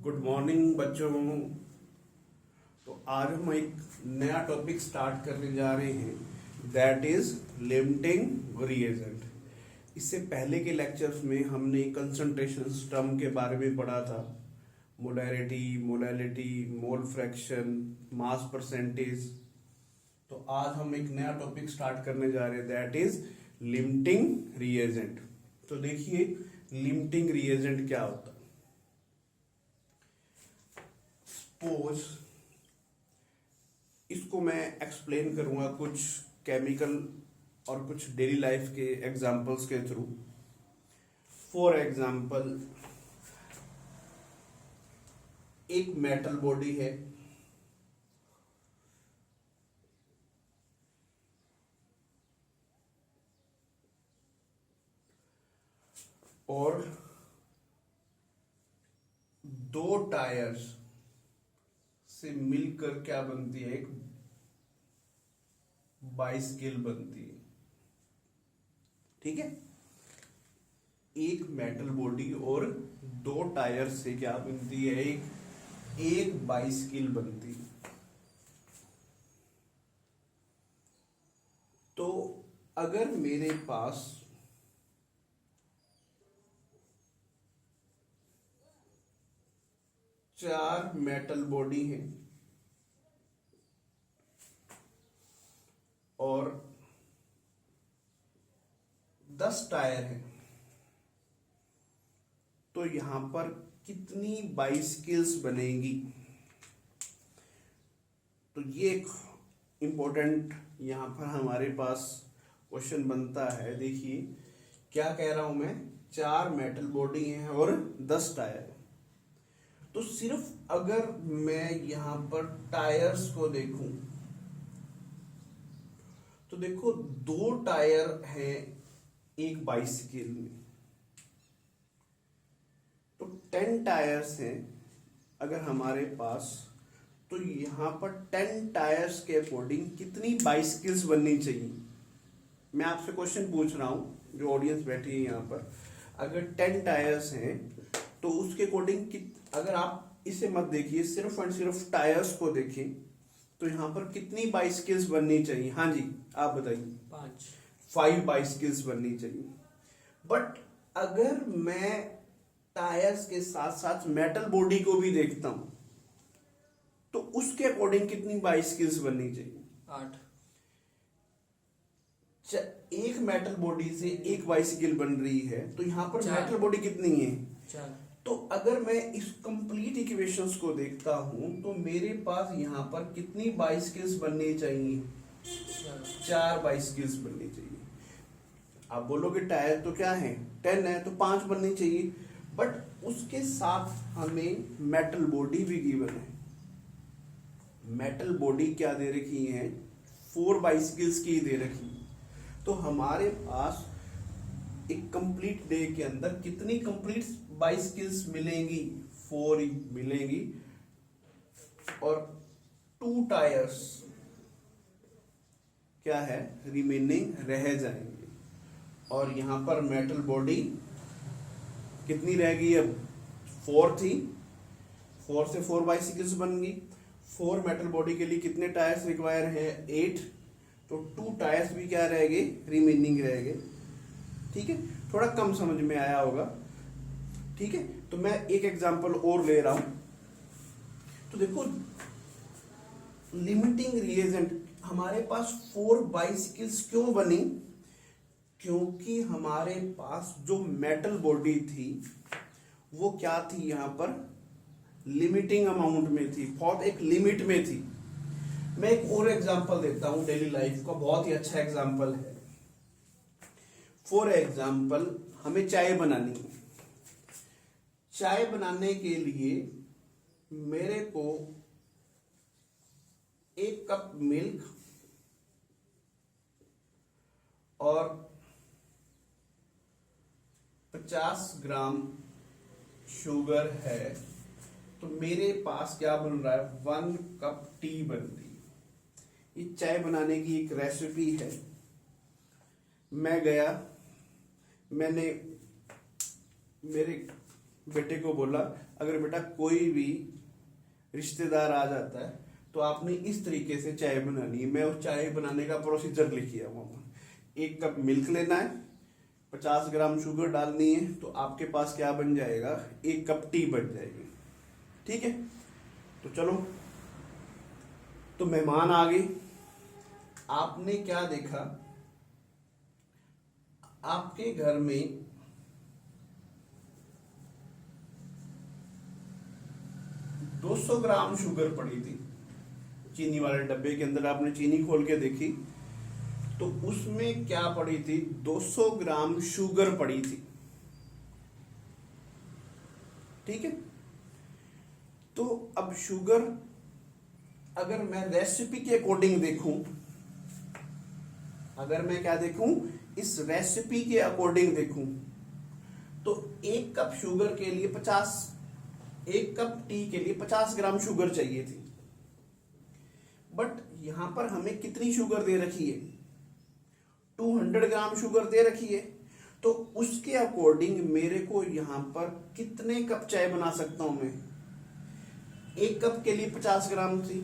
Good morning बच्चों। तो आज हम एक नया टॉपिक स्टार्ट करने जा रहे हैं, दैट इज लिमिटिंग रिएजेंट। इससे पहले के लेक्चर्स में हमने कंसंट्रेशन टर्म के बारे में पढ़ा था, molarity, molality, mole fraction, mass percentage. तो आज हम एक नया टॉपिक स्टार्ट करने जा रहे हैं, दैट इज लिमिटिंग रिएजेंट। तो देखिए लिमिटिंग रिएजेंट क्या होता है। सपोज इसको मैं एक्सप्लेन करूंगा कुछ केमिकल और कुछ डेली लाइफ के एग्जांपल्स के थ्रू। फॉर एग्जांपल, एक मेटल बॉडी है और दो टायर्स से मिलकर क्या बनती है, एक बाइसिकल बनती है। ठीक है, एक मेटल बॉडी और दो टायर से क्या बनती है, एक बाइसिकल बनती है। तो अगर मेरे पास चार मेटल बॉडी है और 10 टायर है, तो यहां पर कितनी बाइसिकल्स बनेगी। तो ये एक इंपॉर्टेंट यहां पर हमारे पास क्वेश्चन बनता है। देखिए क्या कह रहा हूं मैं, चार मेटल बॉडी हैं और 10 टायर। तो सिर्फ अगर मैं यहां पर टायर्स को देखूं तो देखो दो टायर हैं एक बाइसिकल में, तो 10 टायर्स हैं अगर हमारे पास। तो यहां पर 10 टायर्स के अकॉर्डिंग कितनी बाइसिकल्स बननी चाहिए। मैं आपसे क्वेश्चन पूछ रहा हूं, जो ऑडियंस बैठी है यहां पर, अगर 10 टायर्स हैं तो उसके अकॉर्डिंग अगर आप इसे मत देखिए, सिर्फ और सिर्फ टायर्स को देखें, तो यहां पर कितनी बाइसिकल्स बननी चाहिए। हाँ जी आप बताइए। 5 बाइसिकल्स बननी चाहिए। बट अगर मैं टायर्स के साथ साथ मेटल बॉडी को भी देखता हूं तो उसके अकॉर्डिंग कितनी बाइसिकल्स बननी चाहिए। 8। एक मेटल बॉडी से एक बाइसिकल बन रही है, तो यहां पर मेटल बॉडी कितनी है, 4। तो अगर मैं इस कंप्लीट इक्वेशंस को देखता हूं तो मेरे पास यहां पर कितनी बाइसिकल्स बननी चाहिए, 4 बाइसिकल्स बननी चाहिए। आप बोलोगे टायर तो क्या है 10 है, तो 5 बननी चाहिए। बट उसके साथ हमें मेटल बॉडी भी गिवन है। मेटल बॉडी क्या दे रखी है, 4 बाइसिकल्स की दे रखी है। तो हमारे पास एक कंप्लीट डे के अंदर कितनी कंप्लीट बाइसिकल्स मिलेंगी, 4 मिलेंगी। और 2 टायर्स क्या है, रिमेनिंग रह जाएंगे। और यहां पर मेटल बॉडी कितनी रहेगी, अब 4 थी, 4 से 4 बाइसिकल्स बन गई। 4 मेटल बॉडी के लिए कितने टायर्स रिक्वायर है, 8। तो 2 टायर्स भी क्या रहेंगे, रिमेनिंग रहेंगे। ठीक है, थोड़ा कम समझ में आया होगा। ठीक है, तो मैं एक एग्जांपल और ले रहा हूं। तो देखो लिमिटिंग रिएजेंट हमारे पास 4 बाइसिकल्स क्यों बनी, क्योंकि हमारे पास जो मेटल बॉडी थी वो क्या थी, यहां पर लिमिटिंग अमाउंट में थी, बहुत एक लिमिट में थी। मैं एक और एग्जांपल देता हूं डेली लाइफ का, बहुत ही अच्छा एग्जांपल है। फॉर एग्जांपल, हमें चाय बनानी है। चाय बनाने के लिए मेरे को 1 कप मिल्क और 50 ग्राम शुगर है, तो मेरे पास क्या बन रहा है, 1 कप टी बन रही है। ये चाय बनाने की एक रेसिपी है। मैं गया, मैंने मेरे बेटे को बोला अगर बेटा कोई भी रिश्तेदार आ जाता है तो आपने इस तरीके से चाय बनानी है। मैं उस चाय बनाने का प्रोसीजर लिखिए मामा। 1 कप मिल्क लेना है, 50 ग्राम शुगर डालनी है, तो आपके पास क्या बन जाएगा, 1 कप टी बन जाएगी। ठीक है, तो चलो, तो मेहमान आ गए। आपने क्या देखा, आपके घर में 200 ग्राम शुगर पड़ी थी। चीनी वाले डब्बे के अंदर आपने चीनी खोल के देखी तो उसमें क्या पड़ी थी, 200 ग्राम शुगर पड़ी थी। ठीक है, तो अब शुगर अगर मैं रेसिपी के अकॉर्डिंग देखूं, अगर मैं क्या देखूं, इस रेसिपी के अकॉर्डिंग देखूं, तो 1 कप शुगर के लिए 1 कप टी के लिए 50 ग्राम शुगर चाहिए थी। बट यहां पर हमें कितनी शुगर दे रखी है, 200 ग्राम शुगर दे रखी है। तो उसके अकॉर्डिंग मेरे को यहां पर कितने कप चाय बना सकता हूं मैं, 1 कप के लिए 50 ग्राम थी,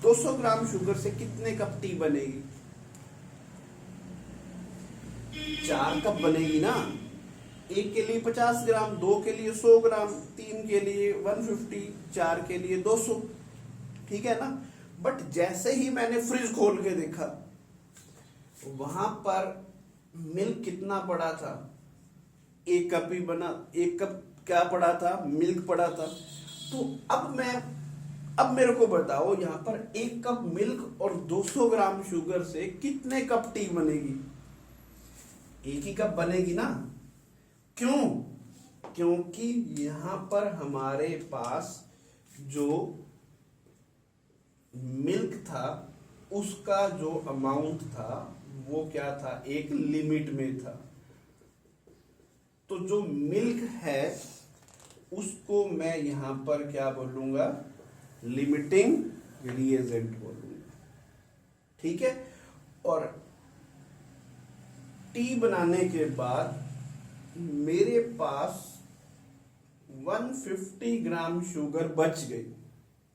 200 ग्राम शुगर से कितने कप टी बनेगी, 4 कप बनेगी ना। 1 के लिए 50 ग्राम, 2 के लिए 100 ग्राम, 3 के लिए 150, 4 के लिए 200। ठीक है ना। बट जैसे ही मैंने फ्रिज खोल के देखा, वहां पर मिल्क कितना पड़ा था, 1 कप ही बना, 1 कप क्या पड़ा था, मिल्क पड़ा था। तो अब मेरे को बताओ, यहां पर 1 कप मिल्क और 200 ग्राम शुगर से कितने कप टी बनेगी, 1 ही कप बनेगी ना। क्यों, क्योंकि यहां पर हमारे पास जो मिल्क था उसका जो अमाउंट था वो क्या था, एक लिमिट में था। तो जो मिल्क है उसको मैं यहां पर क्या बोलूंगा, लिमिटिंग रिएजेंट बोलूंगा। ठीक है, और टी बनाने के बाद मेरे पास 150 ग्राम शुगर बच गई,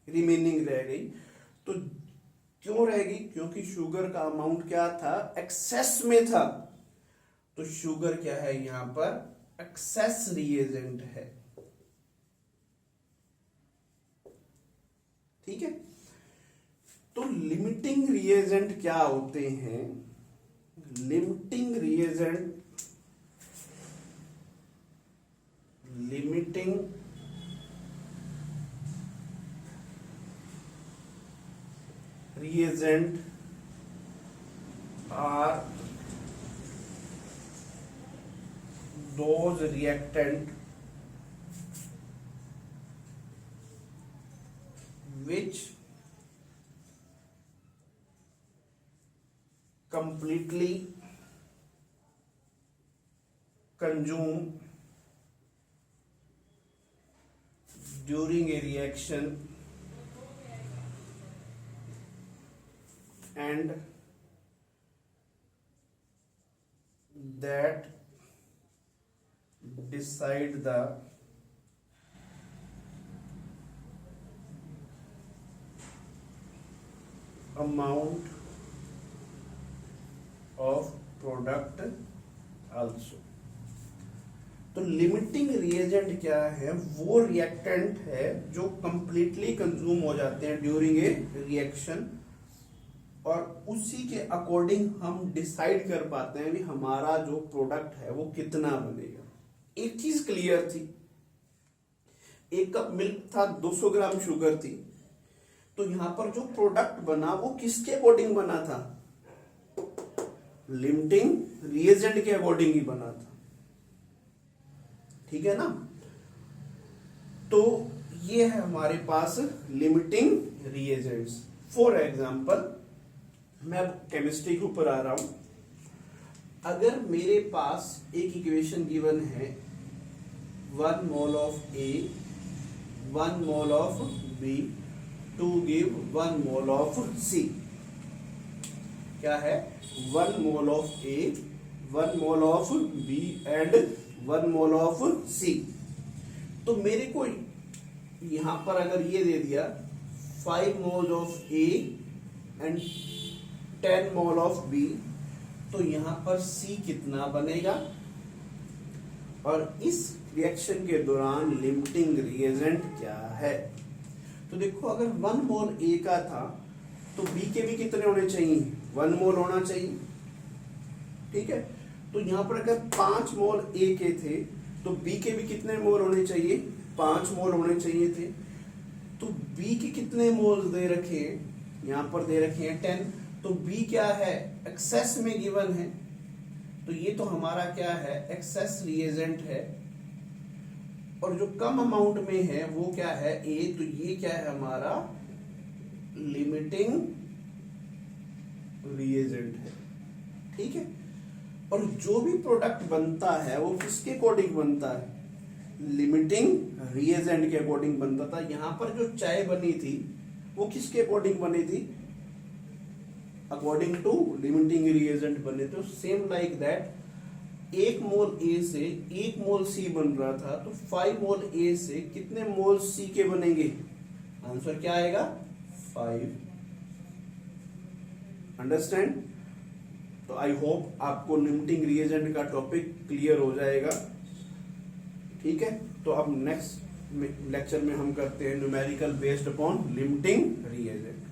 रिमेनिंग रह गई। तो क्यों रहेगी, क्योंकि शुगर का अमाउंट क्या था, एक्सेस में था। तो शुगर क्या है, यहां पर एक्सेस रिएजेंट है। ठीक है, तो लिमिटिंग रिएजेंट क्या होते हैं, limiting reagent, limiting reagent are those reactant which completely consume during a reaction and that decide the amount of product also। तो लिमिटिंग रिएजेंट क्या है, वो रिएक्टेंट है जो कंप्लीटली कंज्यूम हो जाते हैं ड्यूरिंग ए रिएक्शन, और उसी के अकॉर्डिंग हम डिसाइड कर पाते हैं कि हमारा जो प्रोडक्ट है वो कितना बनेगा। एक चीज क्लियर थी, 1 कप मिल्क था, 200 ग्राम शुगर थी, तो यहां पर जो प्रोडक्ट बना वो किसके अकॉर्डिंग बना था, लिमिटिंग रिएजेंट के अकॉर्डिंग ही बना था। ठीक है ना। तो ये है हमारे पास लिमिटिंग रिएजेंट्स। फॉर एग्जांपल, मैं अब केमिस्ट्री के ऊपर आ रहा हूं। अगर मेरे पास एक इक्वेशन गिवन है, 1 mole of A 1 mole of B to give 1 mole of C. क्या है, 1 mole of A 1 mole of B and 1 mole of C. तो मेरे को यहां पर अगर ये दे दिया 5 mole of a and 10 mole of b, तो यहां पर सी कितना बनेगा, और इस रिएक्शन के दौरान लिमिटिंग रिएजेंट क्या है। तो देखो अगर 1 मोल ए का था तो बी के भी कितने होने चाहिए, 1 मोल होना चाहिए, ठीक है। तो यहां पर अगर 5 मोल ए के थे तो बी के भी कितने मोल होने चाहिए, 5 मोल होने चाहिए थे। तो बी के कितने मोल दे रखे हैं, यहां पर दे रखे हैं 10, तो बी क्या है, एक्सेस में गिवन है, तो ये तो हमारा क्या है, एक्सेस रिएजेंट है। और जो कम अमाउंट में है वो क्या है, ए, तो ये क्या है हमारा लिमिटिंग रिएजेंट है, ठीक है। और जो भी प्रोडक्ट बनता है वो किसके अकॉर्डिंग बनता है, लिमिटिंग रिएजेंट के अकॉर्डिंग बनता था। यहां पर जो चाय बनी थी वो किसके अकॉर्डिंग बनी थी, अकॉर्डिंग टू लिमिटिंग रिएजेंट बने। तो सेम लाइक दैट 1 मोल ए से 1 मोल सी बन रहा था, तो 5 मोल ए से कितने मोल सी के बनेंगे, आंसर क्या आएगा, 5। अंडरस्टैंड। तो आई होप आपको लिमिटिंग रिएजेंट का टॉपिक क्लियर हो जाएगा, ठीक है। तो अब नेक्स्ट लेक्चर में हम करते हैं numerical based upon limiting reagent.